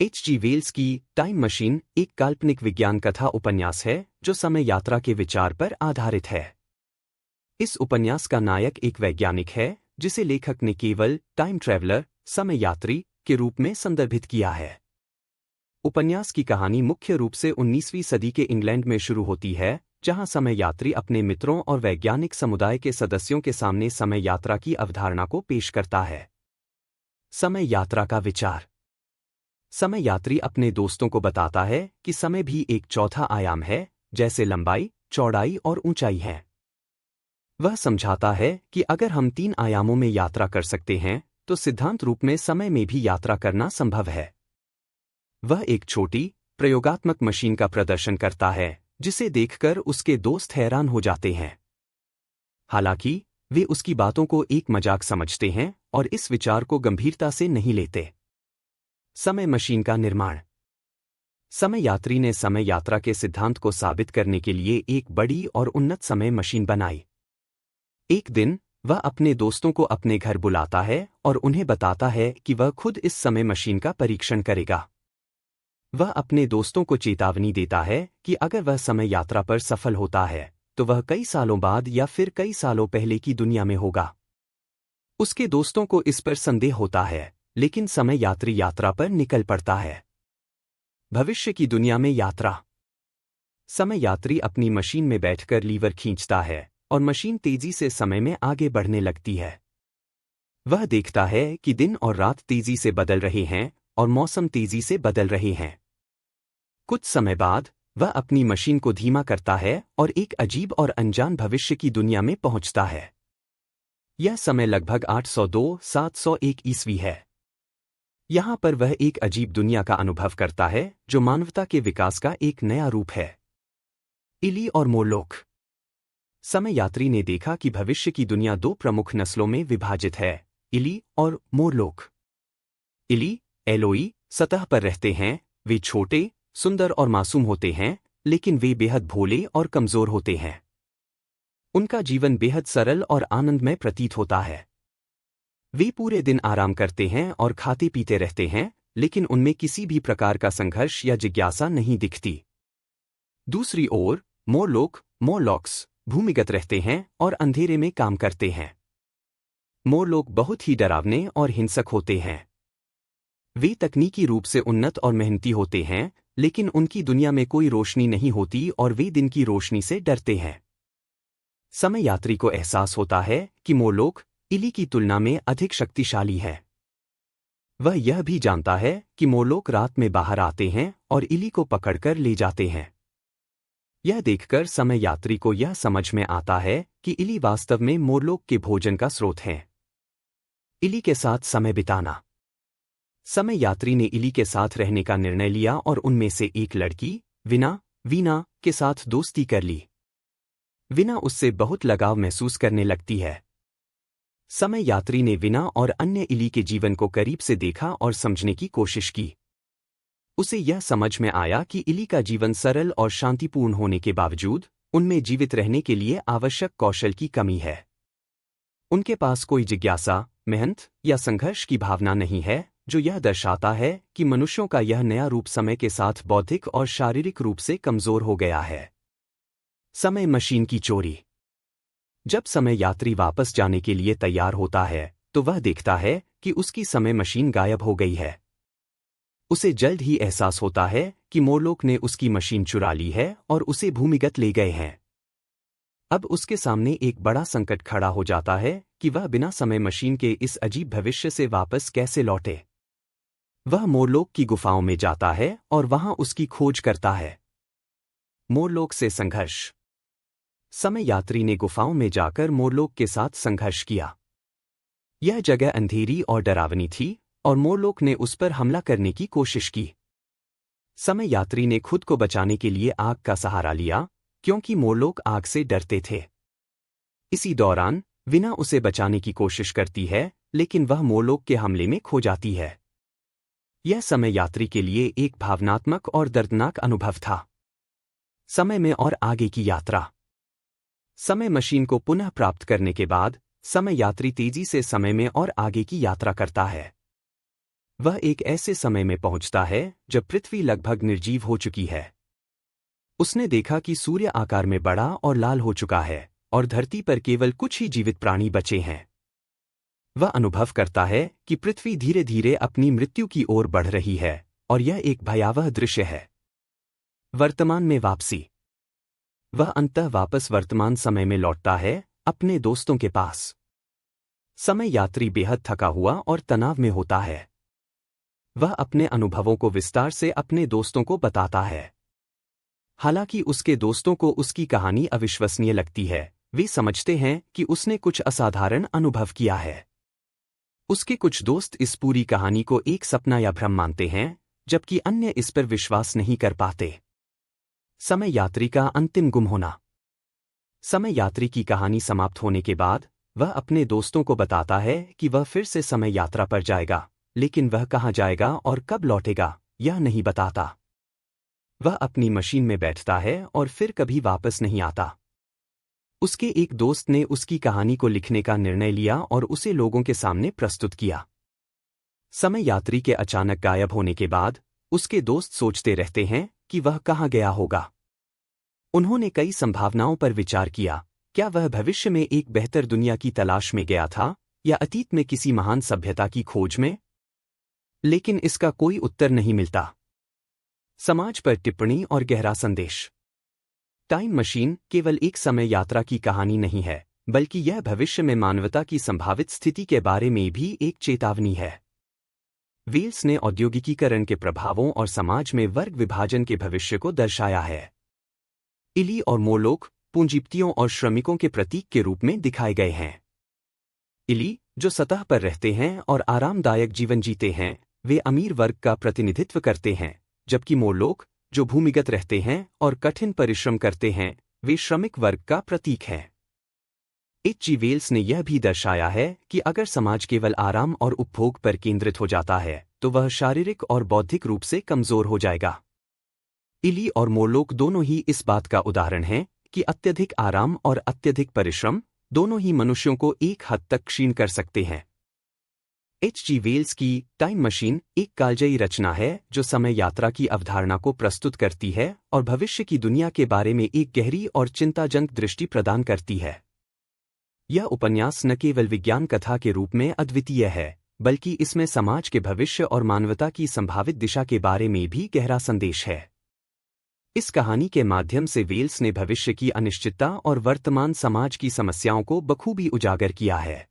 H.G. Wales की time machine एक काल्पनिक विज्ञान कथा उपन्यास है जो समय यात्रा के विचार पर आधारित है। इस उपन्यास का नायक एक वैज्ञानिक है जिसे लेखक ने केवल टाइम ट्रैवलर समय यात्री के रूप में संदर्भित किया है। उपन्यास की कहानी मुख्य रूप से 19वीं सदी के इंग्लैंड में शुरू होती है, जहां समय यात्री अपने मित्रों और वैज्ञानिक समुदाय के सदस्यों के सामने समय यात्रा की अवधारणा को पेश करता है। समय यात्रा का विचार। समय यात्री अपने दोस्तों को बताता है कि समय भी एक चौथा आयाम है, जैसे लंबाई, चौड़ाई और ऊंचाई है। वह समझाता है कि अगर हम 3 आयामों में यात्रा कर सकते हैं, तो सिद्धांत रूप में समय में भी यात्रा करना संभव है। वह एक छोटी, प्रयोगात्मक मशीन का प्रदर्शन करता है, जिसे देखकर उसके दोस्त हैरान हो जाते हैं। हालांकि, वे उसकी बातों को एक मजाक समझते हैं और इस विचार को गंभीरता से नहीं लेते। समय मशीन का निर्माण। समय यात्री ने समय यात्रा के सिद्धांत को साबित करने के लिए एक बड़ी और उन्नत समय मशीन बनाई। एक दिन, वह अपने दोस्तों को अपने घर बुलाता है और उन्हें बताता है कि वह खुद इस समय मशीन का परीक्षण करेगा। वह अपने दोस्तों को चेतावनी देता है कि अगर वह समय यात्रा पर सफल होता है, तो वह कई सालों बाद या फिर कई सालों पहले की दुनिया में होगा। उसके दोस्तों को इस पर संदेह होता है, लेकिन समय यात्री यात्रा पर निकल पड़ता है। भविष्य की दुनिया में यात्रा। समय यात्री अपनी मशीन में बैठकर लीवर खींचता है और मशीन तेजी से समय में आगे बढ़ने लगती है। वह देखता है कि दिन और रात तेजी से बदल रहे हैं और मौसम तेजी से बदल रहे हैं। कुछ समय बाद, वह अपनी मशीन को धीमा करता है और एक अजीब और अनजान भविष्य की दुनिया में पहुंचता है। यह समय लगभग 802-701 ईस्वी है। यहाँ पर वह एक अजीब दुनिया का अनुभव करता है जो मानवता के विकास का एक नया रूप है। इली और मोरलोक। समय यात्री ने देखा कि भविष्य की दुनिया 2 प्रमुख नस्लों में विभाजित है, इली और मोरलोक। इली, एलोई, सतह पर रहते हैं। वे छोटे, सुंदर और मासूम होते हैं, लेकिन वे बेहद भोले और कमजोर होते हैं। उनका जीवन बेहद सरल और आनंदमय प्रतीत होता है। वे पूरे दिन आराम करते हैं और खाते पीते रहते हैं, लेकिन उनमें किसी भी प्रकार का संघर्ष या जिज्ञासा नहीं दिखती। दूसरी ओर, मोरलॉक्स भूमिगत रहते हैं और अंधेरे में काम करते हैं। मोरलोक बहुत ही डरावने और हिंसक होते हैं। वे तकनीकी रूप से उन्नत और मेहनती होते हैं, लेकिन उनकी दुनिया में कोई रोशनी नहीं होती और वे दिन की रोशनी से डरते हैं। समय यात्री को एहसास होता है कि मोरलोक इली की तुलना में अधिक शक्तिशाली है। वह यह भी जानता है कि मोरलोक रात में बाहर आते हैं और इली को पकड़कर ले जाते हैं। यह देखकर समय यात्री को यह समझ में आता है कि इली वास्तव में मोरलोक के भोजन का स्रोत हैं। इली के साथ समय बिताना। समय यात्री ने इली के साथ रहने का निर्णय लिया और उनमें से एक लड़की, वीना के साथ दोस्ती कर ली। वीना उससे बहुत लगाव महसूस करने लगती है। समय यात्री ने वीना और अन्य इली के जीवन को करीब से देखा और समझने की कोशिश की। उसे यह समझ में आया कि इली का जीवन सरल और शांतिपूर्ण होने के बावजूद, उनमें जीवित रहने के लिए आवश्यक कौशल की कमी है। उनके पास कोई जिज्ञासा, मेहनत या संघर्ष की भावना नहीं है, जो यह दर्शाता है कि मनुष्यों का यह नया रूप समय के साथ बौद्धिक और शारीरिक रूप से कमजोर हो गया है। समय मशीन की चोरी। जब समय यात्री वापस जाने के लिए तैयार होता है, तो वह देखता है कि उसकी समय मशीन गायब हो गई है। उसे जल्द ही एहसास होता है कि मोरलोक ने उसकी मशीन चुरा ली है और उसे भूमिगत ले गए हैं। अब उसके सामने एक बड़ा संकट खड़ा हो जाता है कि वह बिना समय मशीन के इस अजीब भविष्य से वापस कैसे लौटे। वह मोरलोक की गुफाओं में जाता है और वहां उसकी खोज करता है। मोरलोक से संघर्ष। समय यात्री ने गुफाओं में जाकर मोरलोक के साथ संघर्ष किया। यह जगह अंधेरी और डरावनी थी और मोरलोक ने उस पर हमला करने की कोशिश की। समय यात्री ने खुद को बचाने के लिए आग का सहारा लिया, क्योंकि मोरलोक आग से डरते थे। इसी दौरान वीना उसे बचाने की कोशिश करती है, लेकिन वह मोरलोक के हमले में खो जाती है। यह समय यात्री के लिए एक भावनात्मक और दर्दनाक अनुभव था। समय में और आगे की यात्रा। समय मशीन को पुनः प्राप्त करने के बाद, समय यात्री तेजी से समय में और आगे की यात्रा करता है। वह एक ऐसे समय में पहुंचता है जब पृथ्वी लगभग निर्जीव हो चुकी है। उसने देखा कि सूर्य आकार में बड़ा और लाल हो चुका है और धरती पर केवल कुछ ही जीवित प्राणी बचे हैं। वह अनुभव करता है कि पृथ्वी धीरे धीरे अपनी मृत्यु की ओर बढ़ रही है और यह एक भयावह दृश्य है। वर्तमान में वापसी। वह अंततः वापस वर्तमान समय में लौटता है, अपने दोस्तों के पास। समय यात्री बेहद थका हुआ और तनाव में होता है। वह अपने अनुभवों को विस्तार से अपने दोस्तों को बताता है। हालांकि उसके दोस्तों को उसकी कहानी अविश्वसनीय लगती है, वे समझते हैं कि उसने कुछ असाधारण अनुभव किया है। उसके कुछ दोस्त इस पूरी कहानी को एक सपना या भ्रम मानते हैं, जबकि अन्य इस पर विश्वास नहीं कर पाते। समय यात्री का अंतिम गुम होना। समय यात्री की कहानी समाप्त होने के बाद वह अपने दोस्तों को बताता है कि वह फिर से समय यात्रा पर जाएगा, लेकिन वह कहाँ जाएगा और कब लौटेगा, यह नहीं बताता। वह अपनी मशीन में बैठता है और फिर कभी वापस नहीं आता। उसके एक दोस्त ने उसकी कहानी को लिखने का निर्णय लिया और उसे लोगों के सामने प्रस्तुत किया। समय यात्री के अचानक गायब होने के बाद उसके दोस्त सोचते रहते हैं कि वह कहाँ गया होगा। उन्होंने कई संभावनाओं पर विचार किया। क्या वह भविष्य में एक बेहतर दुनिया की तलाश में गया था या अतीत में किसी महान सभ्यता की खोज में? लेकिन इसका कोई उत्तर नहीं मिलता। समाज पर टिप्पणी और गहरा संदेश। टाइम मशीन केवल एक समय यात्रा की कहानी नहीं है, बल्कि यह भविष्य में मानवता की संभावित स्थिति के बारे में भी एक चेतावनी है। वेल्स ने औद्योगिकीकरण के प्रभावों और समाज में वर्ग विभाजन के भविष्य को दर्शाया है। इली और मोलोक पूंजीपतियों और श्रमिकों के प्रतीक के रूप में दिखाए गए हैं। इली, जो सतह पर रहते हैं और आरामदायक जीवन जीते हैं, वे अमीर वर्ग का प्रतिनिधित्व करते हैं, जबकि मोलोक, जो भूमिगत रहते हैं और कठिन परिश्रम करते हैं, वे श्रमिक वर्ग का प्रतीक हैं। H.G. वेल्स ने यह भी दर्शाया है कि अगर समाज केवल आराम और उपभोग पर केंद्रित हो जाता है, तो वह शारीरिक और बौद्धिक रूप से कमजोर हो जाएगा। इली और मोलोक दोनों ही इस बात का उदाहरण हैं कि अत्यधिक आराम और अत्यधिक परिश्रम दोनों ही मनुष्यों को एक हद तक क्षीण कर सकते हैं। H.G. वेल्स की टाइम मशीन एक कालजयी रचना है जो समय यात्रा की अवधारणा को प्रस्तुत करती है और भविष्य की दुनिया के बारे में एक गहरी और चिंताजनक दृष्टि प्रदान करती है। यह उपन्यास न केवल विज्ञान कथा के रूप में अद्वितीय है, बल्कि इसमें समाज के भविष्य और मानवता की संभावित दिशा के बारे में भी गहरा संदेश है। इस कहानी के माध्यम से वेल्स ने भविष्य की अनिश्चितता और वर्तमान समाज की समस्याओं को बखूबी उजागर किया है।